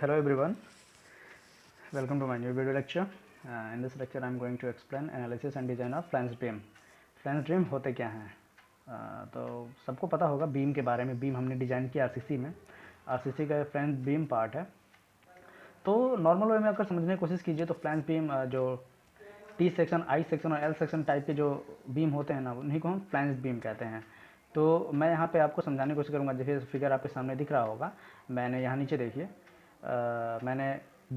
Hello everyone, welcome to my new video lecture. In this lecture I am going to explain analysis and design of flange beam. Flange beam होते क्या हैं? तो सबको पता होगा beam के बारे में. बीम हमने डिज़ाइन किया आरसीसी में. आरसीसी का फ्लैंज बीम पार्ट है. तो नॉर्मल वे में अगर समझने की कोशिश कीजिए तो फ्लैंज बीम जो टी सेक्शन, आई सेक्शन और एल सेक्शन टाइप के जो बीम होते हैं ना, उन्हीं को हम फ्लैंज बीम कहते हैं. तो मैं यहाँ पे आपको समझाने की कोशिश करूँगा. जैसे फिगर आपके सामने दिख रहा होगा, मैंने यहाँ नीचे देखिए, मैंने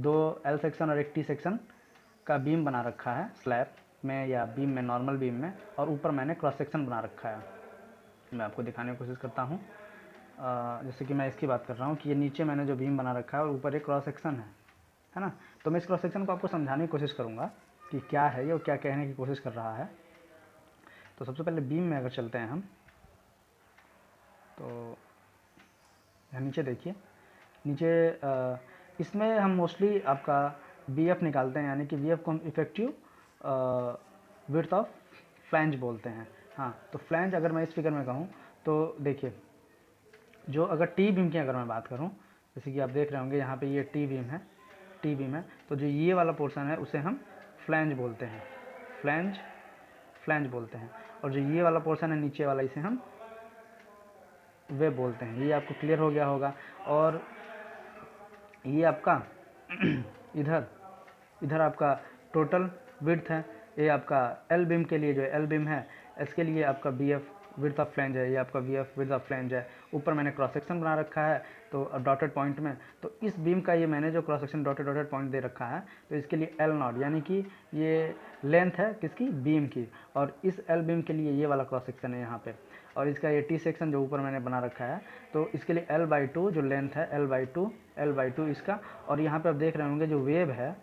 2 एल सेक्शन और एक टी सेक्शन का बीम बना रखा है स्लैब में या बीम में, नॉर्मल बीम में, और ऊपर मैंने क्रॉस सेक्शन बना रखा है. मैं आपको दिखाने की कोशिश करता हूँ. जैसे कि मैं इसकी बात कर रहा हूँ कि ये नीचे मैंने जो बीम बना रखा है और ऊपर एक क्रॉस सेक्शन है ना. तो मैं इस क्रॉस सेक्शन को आपको समझाने की कोशिश करूँगा कि क्या है ये और क्या कहने की कोशिश कर रहा है. तो सबसे पहले बीम में अगर चलते हैं हम, तो यहाँ नीचे देखिए. नीचे इसमें हम मोस्टली आपका BF निकालते हैं, यानी कि BF को हम इफेक्टिव विड्थ ऑफ फ्लैंज बोलते हैं. हाँ, तो फ्लैंज अगर मैं इस फिगर में कहूँ तो देखिए, जो अगर टी बीम की अगर मैं बात करूँ, जैसे कि आप देख रहे होंगे यहाँ पे ये टी बीम है, तो जो ये वाला पोर्शन है उसे हम फ्लैंज बोलते हैं. फ्लैंज बोलते हैं. और जो ये वाला पोर्शन है नीचे वाला, इसे हम वेब बोलते हैं. ये आपको क्लियर हो गया होगा. और ये आपका इधर आपका टोटल विड्थ है. ये आपका एल बीम के लिए, जो एल बीम है इसके लिए आपका BF विड्थ ऑफ फ्लैंज है. ये आपका BF विड्थ ऑफ फ्लैंज है. ऊपर मैंने क्रॉस सेक्शन बना रखा है तो डॉटेड पॉइंट में. तो इस बीम का ये मैंने जो क्रॉस सेक्शन डॉटेड पॉइंट दे रखा है, तो इसके लिए L0, यानी कि ये लेंथ है किसकी, बीम की. और इस एल बीम के लिए ये वाला क्रॉस सेक्शन है यहाँ पे. और इसका ये टी सेक्शन जो ऊपर मैंने बना रखा है, तो इसके लिए L/2 जो लेंथ है, L/2 इसका. और यहाँ पे आप देख रहे होंगे जो वेब है,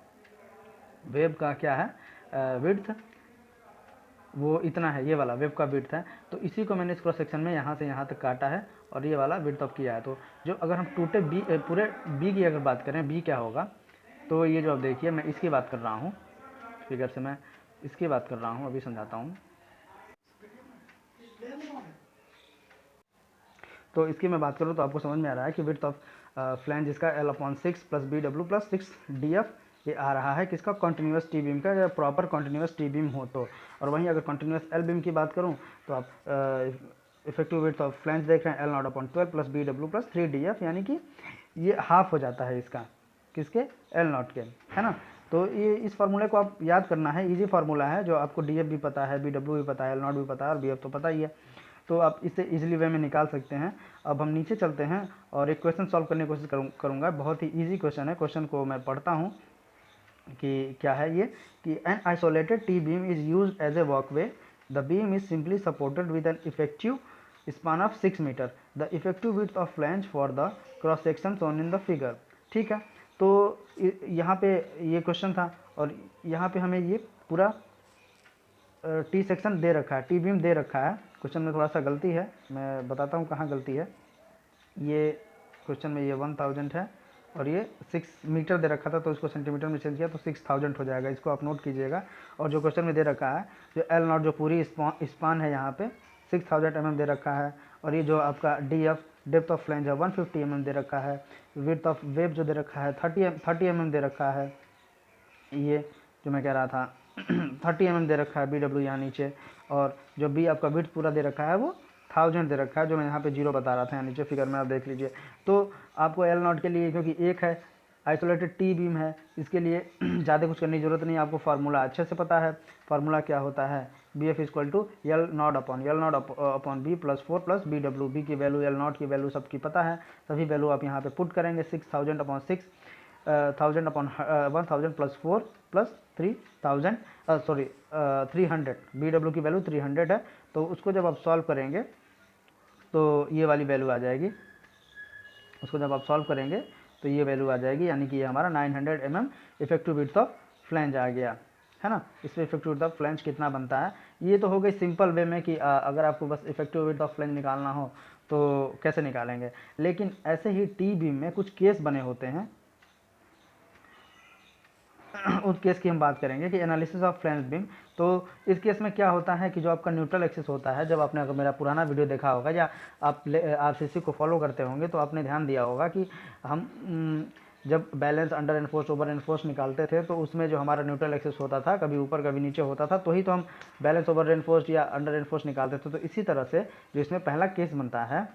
वेब का क्या है विड्थ, वो इतना है. ये वाला वेब का विड्थ है. तो इसी को मैंने इस क्रॉस सेक्शन में यहाँ से यहाँ तक काटा है और ये वाला विड्थ ऑफ किया है. तो जो अगर हम पूरे बी की अगर बात करें, बी क्या होगा, तो ये जो आप देखिए, मैं इसकी बात कर रहा हूँ फिगर से, मैं इसकी बात कर रहा हूँ, अभी समझाता हूँ. तो इसकी मैं बात करूँ तो आपको समझ में आ रहा है कि विड्थ ऑफ फ्लैंज इसका L/6 + BW + 6 DF ये आ रहा है किसका, कॉन्टिन्यूस टी बीम का, या प्रॉपर कॉन्टिन्यूस टी बीम हो तो. और वहीं अगर कॉन्टिन्यूस एल बीम की बात करूँ तो आप इफेक्टिव विड्थ ऑफ फ्लैंज देख रहे हैं L0/12 + BW + 3 DF, यानी कि ये हाफ हो जाता है इसका, किसके, L0 के, है ना. तो ये इस फार्मूले को आप याद करना है. इजी फार्मूला है, जो आपको DF भी पता है, BW भी पता है, L0 भी पता है और BF तो पता ही है. तो आप इसे इजीली वे में निकाल सकते हैं. अब हम नीचे चलते हैं और एक क्वेश्चन सॉल्व करने की कोशिश करूँगा. बहुत ही इजी क्वेश्चन है. क्वेश्चन को मैं पढ़ता हूँ कि क्या है ये, कि an isolated T beam is use as a walkway. The beam is simply supported with an effective span of 6 metre. The effective width of flange for the cross section shown in the figure. ठीक है. तो यहाँ पे ये question था और यहाँ पे हमें ये पूरा टी सेक्शन दे रखा है, टी बीम दे रखा है. क्वेश्चन में थोड़ा सा गलती है, मैं बताता हूँ कहाँ गलती है. ये क्वेश्चन में ये 1000 है और ये 6 मीटर दे रखा था, तो इसको सेंटीमीटर में चेंज किया तो 6000 हो जाएगा. इसको आप नोट कीजिएगा. और जो क्वेश्चन में दे रखा है, जो L0 जो पूरी स्पान है यहाँ पे 6000 mm दे रखा है. और ये जो आपका DF डेप्थ ऑफ फ्लैंज है 150 mm दे रखा है. विड्थ ऑफ वेब जो दे रखा है 30 mm दे रखा है. ये जो मैं कह रहा था 30 mm दे रखा है BW यहाँ नीचे. और जो B आपका विड्थ पूरा दे रखा है वो 1000 दे रखा है, जो मैं यहाँ पे 0 बता रहा था यहाँ नीचे फिगर में, आप देख लीजिए. तो आपको L0 के लिए, क्योंकि एक है आइसोलेटेड टी बीम है, इसके लिए ज़्यादा कुछ करने की ज़रूरत नहीं. आपको फार्मूला अच्छे से पता है. फार्मूला क्या होता है, BF = L0/B + 4 + BW. B की वैल्यू, L0 की वैल्यू सबकी पता है. सभी वैल्यू आप यहाँ पे पुट करेंगे. 6000/6 1000 + 4 + 3000 300. BW की वैल्यू 300 है. तो उसको जब आप सॉल्व करेंगे तो ये वाली वैल्यू आ जाएगी. उसको जब आप सॉल्व करेंगे तो ये वैल्यू आ जाएगी, यानी कि ये हमारा 900 mm effective width of flange आ गया, है ना. इसमें इफेक्टिव विड्थ ऑफ फ्लैंज कितना बनता है, ये तो हो गई सिंपल वे में कि अगर आपको बस इफेक्टिव विड्थ ऑफ फ्लैंज निकालना हो तो कैसे निकालेंगे. लेकिन ऐसे ही टी बीम में कुछ केस बने होते हैं. उस केस की हम बात करेंगे कि एनालिसिस ऑफ फ्लैंज बीम. तो इस केस में क्या होता है कि जो आपका न्यूट्रल एक्सिस होता है, जब आपने अगर मेरा पुराना वीडियो देखा होगा या आप आरसीसी को फॉलो करते होंगे तो आपने ध्यान दिया होगा कि हम जब balance, under enforce, over enforce निकालते थे तो उसमें जो हमारा न्यूट्रल एक्सिस होता था, कभी ऊपर कभी नीचे होता था, तो ही तो हम बैलेंस, ओवर एनफोर्स या अंडर एनफोर्स निकालते थे। तो इसी तरह से जो इसमें पहला केस बनता है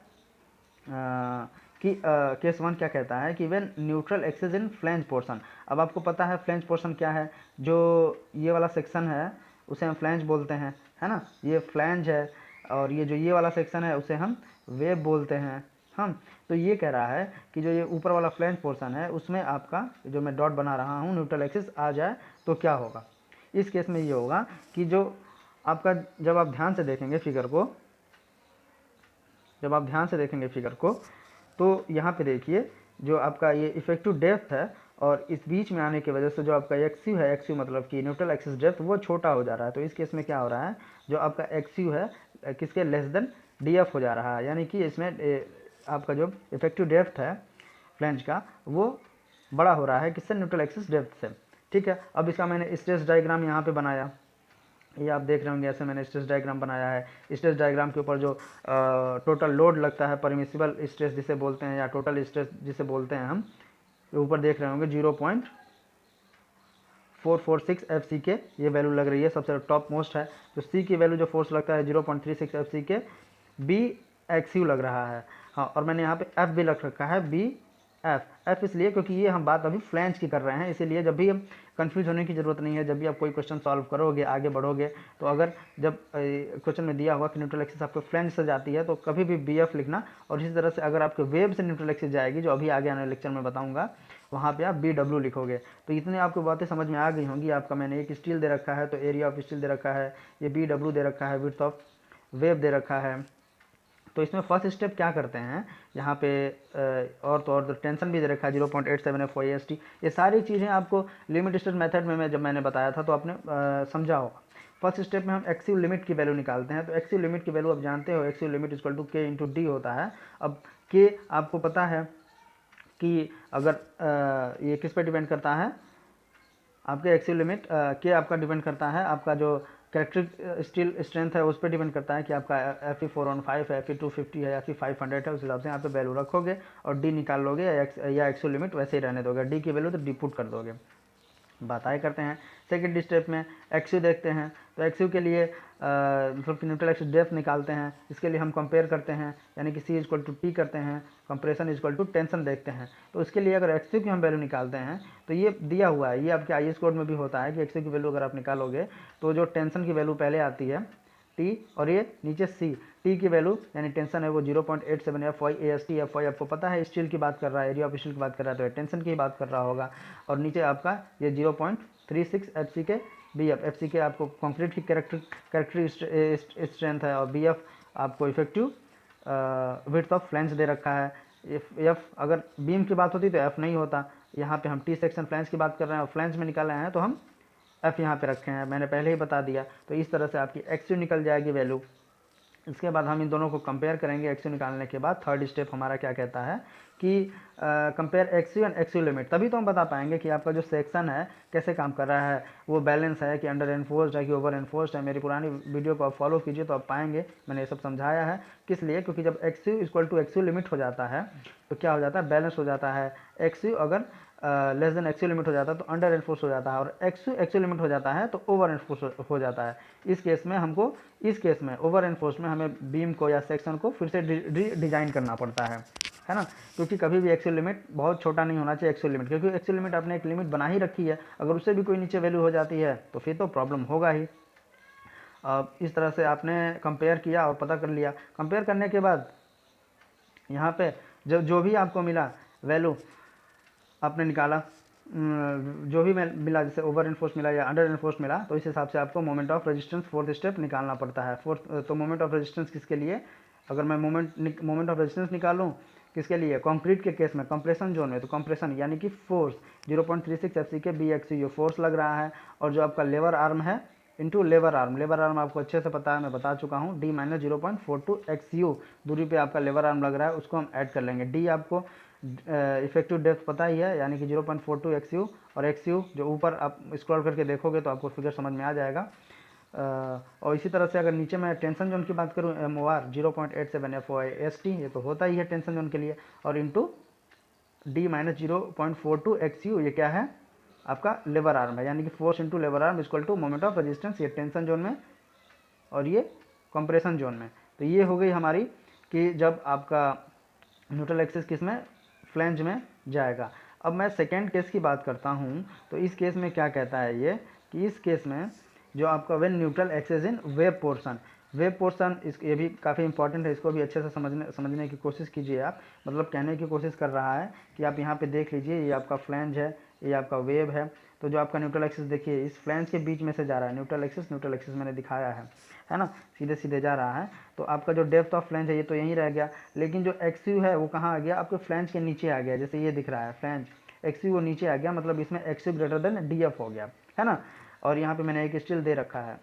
कि केस वन क्या कहता है कि when neutral axis in flange portion. अब आपको पता है फ्लैंज पोर्शन क्या है, जो ये वाला सेक्शन है उसे हम फ्लैंज बोलते हैं, है ना, ये फ्लैंज है, और ये जो ये वाला सेक्शन है उसे हम वेब बोलते हैं हम। तो ये कह रहा है कि जो ये ऊपर वाला फ्लैंज पोर्शन है उसमें आपका जो मैं डॉट बना रहा हूँ न्यूट्रल एक्सिस आ जाए तो क्या होगा। इस केस में ये होगा कि जो आपका, जब आप ध्यान से देखेंगे फिगर को, जब आप ध्यान से देखेंगे फिगर को, तो यहाँ पे देखिए जो आपका ये इफेक्टिव डेप्थ है और इस बीच में आने की वजह से जो आपका एक्सयू है, एक्सयू मतलब कि न्यूट्रल एक्सिस डेप्थ, वो छोटा हो जा रहा है। तो इस केस में क्या हो रहा है, जो आपका एक्सयू है किसके लेस देन डीएफ हो जा रहा है, यानी कि इसमें आपका जो इफेक्टिव डेप्थ है फ्लैंज का वो बड़ा हो रहा है, किससे, न्यूट्रल एक्सिस डेप्थ से। ठीक है, अब इसका मैंने स्ट्रेस डायग्राम यहाँ पे बनाया, ये आप देख रहे होंगे, ऐसे मैंने स्ट्रेस डायग्राम बनाया है। स्ट्रेस डायग्राम के ऊपर जो टोटल लोड लगता है, परमिसिबल स्ट्रेस जिसे बोलते हैं या टोटल स्ट्रेस जिसे बोलते हैं हम, ऊपर देख रहे होंगे 0.446 एफ के ये वैल्यू लग रही है, सबसे टॉप मोस्ट है। तो सी की वैल्यू जो फोर्स लगता है 0.36 एफ के, बी एक्सयू लग रहा है। हाँ, और मैंने यहाँ पे एफ भी लग रखा है, बी एफ इसलिए क्योंकि ये हम बात अभी फ्लैंज की कर रहे हैं, इसीलिए जब भी कंफ्यूज होने की ज़रूरत नहीं है। जब भी आप कोई क्वेश्चन सॉल्व करोगे, आगे बढ़ोगे, तो अगर जब क्वेश्चन में दिया हुआ कि न्यूट्रल एक्सिस आपको फ्लैंज से जाती है तो कभी भी बी एफ लिखना, और इसी तरह से अगर आपके वेब से न्यूट्रल एक्सिस जाएगी, जो अभी आगे आने वाले लेक्चर में बताऊंगा, वहाँ पे आप बी डब्ल्यू लिखोगे। तो इतनी आपको बातें समझ में आ गई होंगी। आपका मैंने एक स्टील दे रखा है तो एरिया ऑफ स्टील दे रखा है, ये बी डब्ल्यू दे रखा है, विड्थ ऑफ वेब दे रखा है। तो इसमें फर्स्ट स्टेप क्या करते हैं यहाँ पे, और तो और तो टेंशन भी दे रखा है 0.87 एफ वाई एस टी। ये सारी चीज़ें आपको लिमिट स्टेट मेथड में जब मैंने बताया था तो आपने समझा होगा। फर्स्ट स्टेप में हम एक्सिव लिमिट की वैल्यू निकालते हैं। तो एक्सिव लिमिट की वैल्यू आप जानते हो, एक्सिव लिमिट इक्वल टू के इंटू डी होता है। अब के आपको पता है कि अगर ये किस पे डिपेंड करता है, आपके एक्सिव लिमिट के आपका डिपेंड करता है, आपका जो कैरेक्टरिक स्टील स्ट्रेंथ है उस पर डिपेंड करता है कि आपका FE 415 है, FE 250 है, FE 500 है। उस हिसाब से यहाँ पे वैल्यू रखोगे और डी निकाल लोगे, या एक्सिव लिमिट वैसे ही रहने दोगे। डी की वैल्यू तो डी पुट कर दोगे। बात आए करते हैं सेकेंड स्टेप में एक्सयू देखते हैं। तो एक्सयू के लिए मतलब न्यूट्रल एक्सिस डेप्थ निकालते हैं। इसके लिए हम कंपेयर करते हैं, यानी कि सी इक्वल टू टी करते हैं, कंप्रेशन इक्वल टू टेंशन देखते हैं। तो इसके लिए अगर एक्सयू की हम वैल्यू निकालते हैं तो ये दिया हुआ है, ये आपके IS कोड में भी होता है कि एक्सयू की वैल्यू अगर आप निकालोगे तो जो टेंशन की वैल्यू पहले आती है टी, और ये नीचे सी, टी की वैल्यू यानी टेंशन है वो 0.87 F Y A S T. F Y आपको पता है स्टील की बात कर रहा है, एरिया ऑफ स्टील की बात कर रहा है, तो टेंशन की बात कर रहा होगा। और नीचे आपका ये 0.36 एफ सी के बी एफ। एफ सी के आपको कंक्रीट की कैरेक्टरिक स्ट्रेंथ है, और बी एफ आपको इफेक्टिव विड्थ ऑफ फ्लैंज दे रखा है। एफ अगर बीम की बात होती तो एफ नहीं होता, यहाँ पे हम टी सेक्शन फ्लैंज की बात कर रहे हैं और फ्लैंज में निकाले हैं तो हम एफ यहाँ पे रखे हैं, मैंने पहले ही बता दिया। तो इस तरह से आपकी एक्सयू निकल जाएगी वैल्यू। इसके बाद हम इन दोनों को कंपेयर करेंगे। एक्सयू निकालने के बाद थर्ड स्टेप हमारा क्या कहता है कि कंपेयर एक्सयू एंड एक्सयू लिमिट। तभी तो हम बता पाएंगे कि आपका जो सेक्शन है कैसे काम कर रहा है, वो बैलेंस है कि अंडर एनफोर्स्ड है कि ओवर एनफोर्स्ड है। मेरी पुरानी वीडियो को आप फॉलो कीजिए तो आप पाएंगे मैंने ये सब समझाया है। किस लिए, क्योंकि जब एक्सयू इक्वल टू एक्सयू लिमिट हो जाता है तो क्या हो जाता है, बैलेंस हो जाता है। एक्सयू अगर लेस देन एक्सयू लिमिट हो जाता है तो अंडर एनफोर्स हो जाता है, और एक्सयू लिमिट हो जाता है तो ओवर एनफोर्स हो जाता है। इस केस में हमको, इस केस में ओवर एनफोर्स में हमें बीम को या सेक्शन को फिर से डिजाइन करना पड़ता है ना, क्योंकि कभी भी एक्सयू लिमिट बहुत छोटा नहीं होना चाहिए। एक्सयू लिमिट, क्योंकि एक्सयू लिमिट आपने एक लिमिट बना ही रखी है, अगर उससे भी कोई नीचे वैल्यू हो जाती है तो फिर तो प्रॉब्लम होगा ही। इस तरह से आपने कंपेयर किया और पता कर लिया। कंपेयर करने के बाद यहाँ पे जो भी आपको मिला वैल्यू आपने निकाला, जो भी मिला, जैसे ओवर एनफोर्स मिला या अंडर एनफोर्स मिला, तो इस हिसाब से आपको moment of resistance fourth step निकालना पड़ता है। तो मोमेंट ऑफ रेजिस्टेंस किसके लिए, अगर मैं मोमेंट ऑफ रेजिस्टेंस निकालूं किसके लिए, कंक्रीट के केस में कंप्रेशन जोन में, तो कंप्रेशन यानी कि फोर्स 0.36 एफ सी के बी एक्स यू फोर्स लग रहा है। और जो आपका लेबर आर्म है इंटू लेबर आर्म आपको अच्छे से पता है, मैं बता चुका हूँ, डी माइनस 0.42 एक्स यू दूरी पे आपका लेबर आर्म लग रहा है, उसको हम ऐड कर लेंगे। डी आपको इफेक्टिव डेप्थ पता ही है, यानी कि 0.42 एक्स यू, और एक्स यू जो ऊपर आप स्क्रॉल करके देखोगे तो आपको फिगर समझ में आ जाएगा। और इसी तरह से अगर नीचे मैं टेंशन जोन की बात करूँ, MOR 0.87 FOI ST, ये तो होता ही है टेंशन जोन के लिए, और into D minus 0.42 X U, ये क्या है आपका लेबर आर्म है, यानी कि फोर्स इंटू लेबर arm equal to moment of resistance, ये टेंशन जोन में और ये कंप्रेशन जोन में। तो ये हो गई हमारी कि जब आपका न्यूट्रल एक्सिस किस में, फ्लैंज में जाएगा। अब मैं सेकेंड केस की बात करता हूँ, तो इस केस में क्या कहता है ये कि इस केस में जो आपका when neutral axis in web portion, web portion इस ये भी काफ़ी इंपॉर्टेंट है, इसको भी अच्छे से समझने की कोशिश कीजिए आप। मतलब कहने की कोशिश कर रहा है कि आप यहाँ पे देख लीजिए, ये आपका फ्लैंज है, ये आपका वेब है। तो जो आपका न्यूट्रल एक्सिस देखिए इस फ्लैंज के बीच में से जा रहा है, न्यूट्रल एक्सिस मैंने दिखाया है ना, सीधे सीधे जा रहा है। तो आपका जो डेप्थ ऑफ फ्लैंज है ये तो यहीं रह गया, लेकिन जो एक्स यू है वो कहाँ आ गया, आपके फ्लैंज के नीचे आ गया। जैसे ये दिख रहा है फ्लैंज एक्स यू वो नीचे आ गया, मतलब इसमें x you greater than D F हो गया, है ना। और यहाँ पे मैंने एक स्टिल दे रखा है।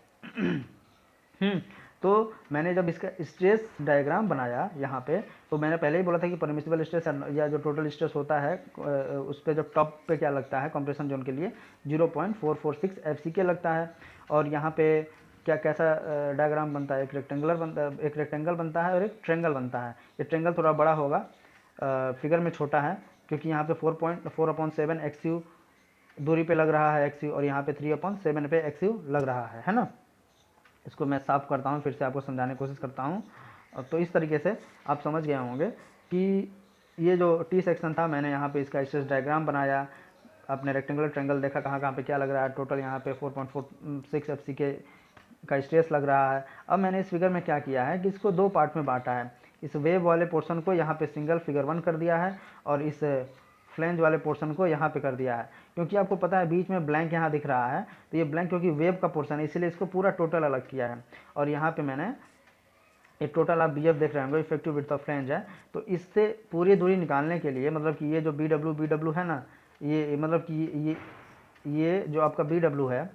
तो मैंने जब इसका स्ट्रेस डायग्राम बनाया यहाँ पे, तो मैंने पहले ही बोला था कि परमिसिबल स्ट्रेस या जो टोटल स्ट्रेस होता है उस पर जो टॉप पे क्या लगता है कंप्रेशन जोन के लिए 0.446 एफसीके लगता है। और यहाँ पे क्या कैसा डायग्राम बनता है, एक रेक्टेंगल बनता है और एक ट्रेंगल बनता है। ये ट्रेंगल थोड़ा बड़ा होगा, फिगर में छोटा है, क्योंकि यहाँ पे 4.4/7 एक्स यू दूरी पे लग रहा है एक्स यू, और यहाँ पे 3/7 पे एक्स यू लग रहा है ना। इसको मैं साफ़ करता हूँ, फिर से आपको समझाने की कोशिश करता हूँ। तो इस तरीके से आप समझ गए होंगे कि ये जो टी सेक्शन था, मैंने यहाँ पे इसका स्ट्रेस डायग्राम बनाया, आपने रेक्टेंगुलर ट्रेंगल देखा कहाँ कहाँ पे क्या लग रहा है, टोटल यहाँ पे 4.46 एफसीके का स्ट्रेस लग रहा है। अब मैंने इस फिगर में क्या किया है कि इसको दो पार्ट में बांटा है। इस वेव वाले पोर्शन को यहाँ पे सिंगल फिगर 1 कर दिया है, और इस फ्लैंज वाले पोर्शन को यहाँ पे कर दिया है। क्योंकि आपको पता है बीच में ब्लैंक यहाँ दिख रहा है, तो ये ब्लैंक क्योंकि वेव का पोर्शन है, इसलिए इसको पूरा टोटल अलग किया है। और यहाँ पे मैंने ये टोटल आप बी एफ देख रहे होंगे, इफेक्टिव विड्थ ऑफ फ्लैंज है। तो इससे पूरी दूरी निकालने के लिए, मतलब कि ये जो बी डब्ल्यू है ना, ये मतलब कि ये जो आपका बी डब्ल्यू है,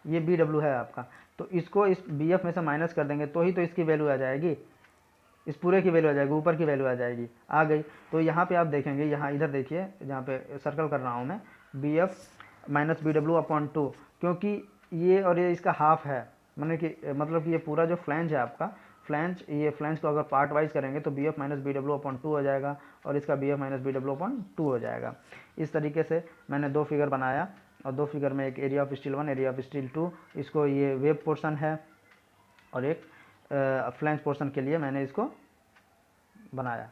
ये बी डब्ल्यू है आपका, तो इसको इस बी एफ में से माइनस कर देंगे तो ही तो इसकी वैल्यू आ जाएगी, इस पूरे की वैल्यू आ जाएगी, ऊपर की वैल्यू आ जाएगी, आ गई। तो यहाँ पे आप देखेंगे, यहाँ इधर देखिए जहाँ पे सर्कल कर रहा हूँ मैं, B F minus B W upon 2, क्योंकि ये और ये इसका हाफ है, मतलब कि ये पूरा जो फ्लैंज है आपका फ्लैंज, ये फ्लैंज को अगर पार्ट वाइज करेंगे तो B F minus B W upon 2 हो जाएगा, और इसका B F minus B W upon 2 हो जाएगा। इस तरीके से मैंने दो फिगर बनाया, और दो फिगर में एक area of steel 1, area of steel 2, इसको ये वेब पोर्शन है, और एक फ्लैंज पोर्शन के लिए मैंने इसको बनाया।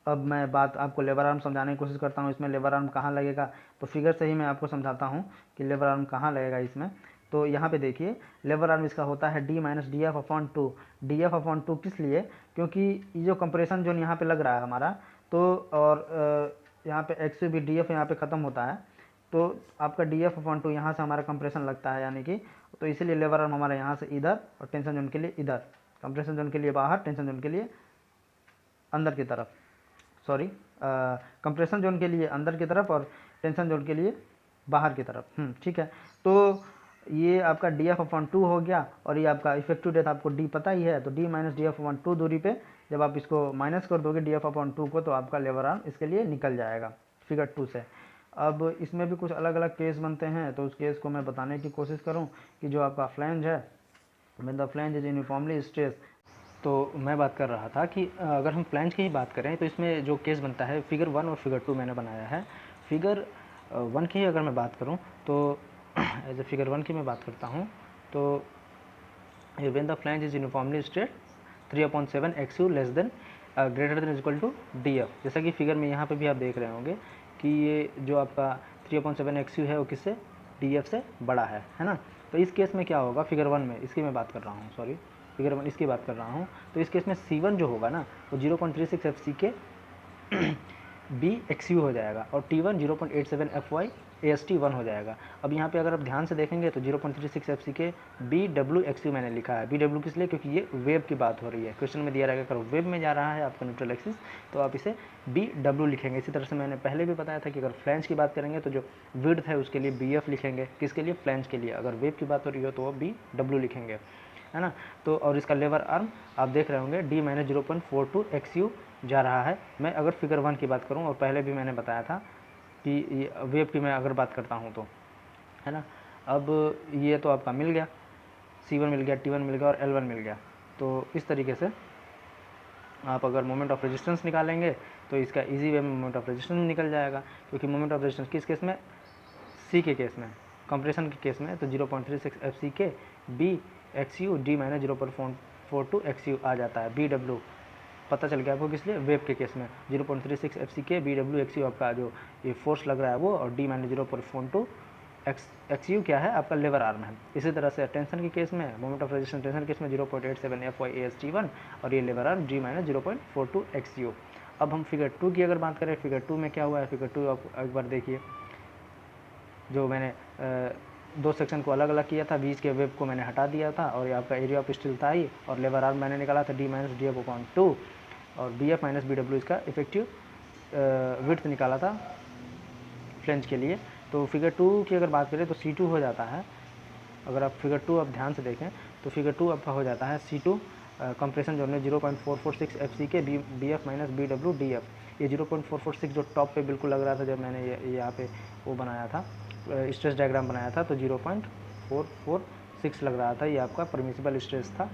अब मैं बात आपको लेबर आर्म समझाने की कोशिश करता हूँ। इसमें लेबर आर्म कहाँ लगेगा, तो फिगर से ही मैं आपको समझाता हूँ कि लेबर आर्म कहाँ लगेगा इसमें। तो यहाँ पे देखिए लेबर आर्म इसका होता है D minus D F upon 2। D F upon 2 किस लिए, क्योंकि ये जो कंप्रेशन जोन यहाँ पे लग रहा है हमारा, तो और यहाँ पे एक्स भी डी एफ यहाँ पे ख़त्म होता है, तो आपका डी एफ अपॉन 2 यहाँ से हमारा कंप्रेशन लगता है, यानी कि तो इसीलिए लेबर आर्म हमारा यहाँ से इधर और टेंशन जोन के लिए इधर, कंप्रेशन जोन के लिए बाहर, टेंशन जोन के लिए अंदर की तरफ, सॉरी कंप्रेशन जोन के लिए अंदर की तरफ और टेंशन जोन के लिए बाहर की तरफ। ठीक है। तो ये आपका डी एफ अपॉन 2 हो गया, और ये आपका इफेक्टिव डेथ आपको डी पता ही है, तो D minus D F upon 2 दूरी पे जब आप इसको माइनस कर दोगे डी एफ अपॉन 2 को, तो आपका लेबर आर्म इसके लिए निकल जाएगा फिगर 2 से। अब इसमें भी कुछ अलग अलग केस बनते हैं, तो उस केस को मैं बताने की कोशिश करूँ कि जो आपका फ्लैंज है, when the flange is uniformly stress. तो मैं बात कर रहा था कि अगर हम फ्लैंज की ही बात करें तो इसमें जो केस बनता है, फिगर 1 और फिगर 2 मैंने बनाया है। फिगर 1 की ही अगर मैं बात करूं तो एज ए फिगर 1 की मैं बात करता हूं, तो when the flange is uniformly straight 3/7 X U less than greater than equal to D F. जैसा कि फिगर में यहाँ पे भी आप देख रहे होंगे कि ये जो आपका 3/7 एक्स यू है वो किससे, डी एफ से बड़ा है ना। तो इस केस में क्या होगा, फिगर 1 में, इसकी मैं बात कर रहा हूँ, सॉरी फिगर 1 इसकी बात कर रहा हूँ। तो इस केस में C1 जो होगा ना वो 0.36 FC के बी एक्स यू हो जाएगा, और T1 0.87 FY AST1 हो जाएगा। अब यहाँ पे अगर आप ध्यान से देखेंगे तो 0.36 FC के बी डब्ल्यू एक्स यू मैंने लिखा है। बी डब्ल्यू किस लिए, क्योंकि ये वेब की बात हो रही है, क्वेश्चन में दिया रहेगा अगर वेब में जा रहा है आपका न्यूट्रल एक्सिस तो आप इसे बी डब्ल्यू लिखेंगे। इसी तरह से मैंने पहले भी बताया था कि अगर फ्लैंज की बात करेंगे तो जो विड्थ है उसके लिए बी एफ लिखेंगे, किसके लिए, फ्लैंज के लिए। अगर वेब की बात हो रही हो तो वो बी डब्ल्यू लिखेंगे, है ना। तो और इसका लेबर आर्म आप देख रहे होंगे डी माइनस 0.42 एक्स यू जा रहा है। मैं अगर फिगर 1 की बात करूं, और पहले भी मैंने बताया था कि वेब की मैं अगर बात करता हूं तो, है ना। अब ये तो आपका मिल गया, C1 मिल गया, T1 मिल गया और L1 मिल गया। तो इस तरीके से आप अगर मोमेंट ऑफ रेजिस्टेंस निकालेंगे तो इसका इजी वे में मोमेंट ऑफ रेजिस्टेंस निकल जाएगा, क्योंकि मोमेंट ऑफ रेजिस्टेंस किस केस में, सी के केस में, कंप्रेशन के केस में, तो 0.36 एफ सी के B X U D minus 0.42 X U आ जाता है। बी डब्ल्यू पता चल गया आपको किस लिए, वेब के केस में 0.36 एफ सी के बी डब्ल्यू एक्स यू आपका जो ये फोर्स लग रहा है वो, और डी माइनस 0.42 एक्स यू क्या है आपका लेवर आर्म है। इसी तरह से टेंशन के केस में, moment of resistance tension case में 0.87 F Y A S T 1 और ये lever arm G minus 0.42 X U. अब हम फिगर 2 की अगर बात करें, फिगर 2 में क्या हुआ है, फिगर 2 आप एक बार देखिए, जो मैंने दो सेक्शन को अलग अलग किया था, बीच के वेब को मैंने हटा दिया था, और ये आपका एरिया ऑफ स्टील था ही, और लेवर आर्म मैंने निकाला था D minus D F upon 2, और B F minus B W इसका इफेक्टिव विड्थ निकाला था फ्लेंज के लिए। तो फिगर 2 की अगर बात करें तो C2 हो जाता है, अगर आप फिगर 2 आप ध्यान से देखें तो फिगर 2 आपका हो जाता है C2 कंप्रेशन जोन में 0.446 एफ सी के B F minus B W D F. ये 0.446 जो टॉप पे बिल्कुल लग रहा था जब मैंने ये यहाँ पे वो बनाया था, स्ट्रेस डायग्राम बनाया था, तो 0.446 लग रहा था, ये आपका परमिसिबल स्ट्रेस था।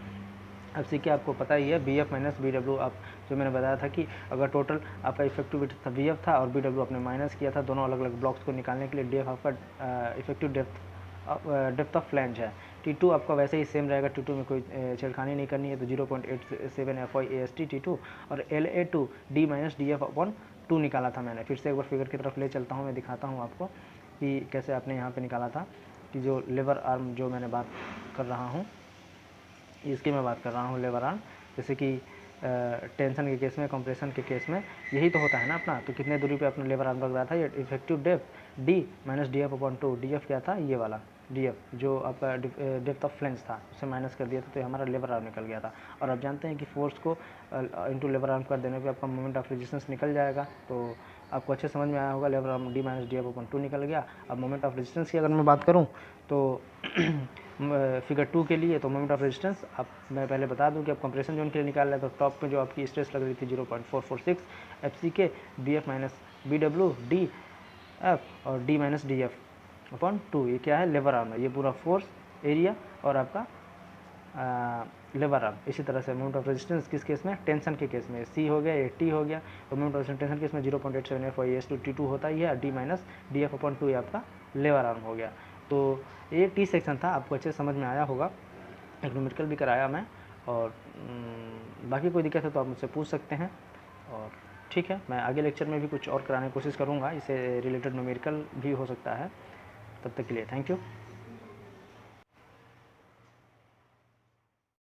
अब सी के आपको पता ही है B F minus B W, आप जो मैंने बताया था कि अगर टोटल आपका इफेक्टिव विड्थ था बी एफ था और बी डब्ल्यू आपने माइनस किया था, दोनों अलग अलग ब्लॉक्स को निकालने के लिए डी एफ आपका इफेक्टिव डेप्थ ऑफ फ्लैंज है। T2 आपका वैसे ही सेम रहेगा, T2 में कोई छेड़खानी नहीं करनी है, तो 0.87 F Y A S T T2 और LA2 D minus D F upon 2 निकाला था मैंने। फिर से एक बार फिगर की तरफ ले चलता हूँ, मैं दिखाता हूँ आपको कि कैसे आपने यहाँ पे निकाला था, कि जो लेवर आर्म जो मैंने बात कर रहा हूँ, इसकी मैं बात कर रहा हूँ लेवर आर्म, जैसे कि टेंशन के केस में, कंप्रेशन के केस में यही तो होता है ना अपना। तो कितने दूरी पे अपना लेवर आर्म लग रहा था, ये effective depth D minus D F upon 2, D F क्या था, ये वाला डी एफ जो आपका डेप्थ ऑफ फ्लेंज था उसे माइनस कर दिया था, तो हमारा लेवर आर्म निकल गया था। और आप जानते हैं कि फोर्स को इंटू लेवर आर्म कर देने पे आपका मोमेंट ऑफ रेजिस्टेंस निकल जाएगा। तो आपको अच्छे समझ में आया होगा, lever arm D minus D F upon 2 निकल गया। अब मोमेंट ऑफ रेजिस्टेंस की अगर मैं बात करूँ तो फिगर 2 के लिए तो मोमेंट ऑफ रेजिस्टेंस आप, मैं पहले बता दूं कि आप कंप्रेशन जोन के लिए निकाल रहे हैं, तो टॉप पे जो आपकी स्ट्रेस लग रही थी 0.446 एफ सी के B F minus B W D F और D minus D F upon 2, ये क्या है, लेवर आर्म है, ये पूरा फोर्स एरिया और आपका लेवर आर्म। इसी तरह से मोमेंट ऑफ रेजिस्टेंस किस केस में, टेंशन के केस में, सी हो गया, ये टी हो गया, तो मोमेंट ऑफ टेंशन केस में 0.87 F Y S to T2 होता ही है, D minus D F upon 2 ये आपका लेवर आर्म हो गया। तो ये टी सेक्शन था, आपको अच्छे समझ में आया होगा, एक न्यूमेरिकल भी कराया मैं, और बाकी कोई दिक्कत है तो आप मुझसे पूछ सकते हैं। और ठीक है, मैं आगे लेक्चर में भी कुछ और कराने की कोशिश करूँगा, इससे रिलेटेड न्यूमेरिकल भी हो सकता है। तब तक के लिए थैंक यू।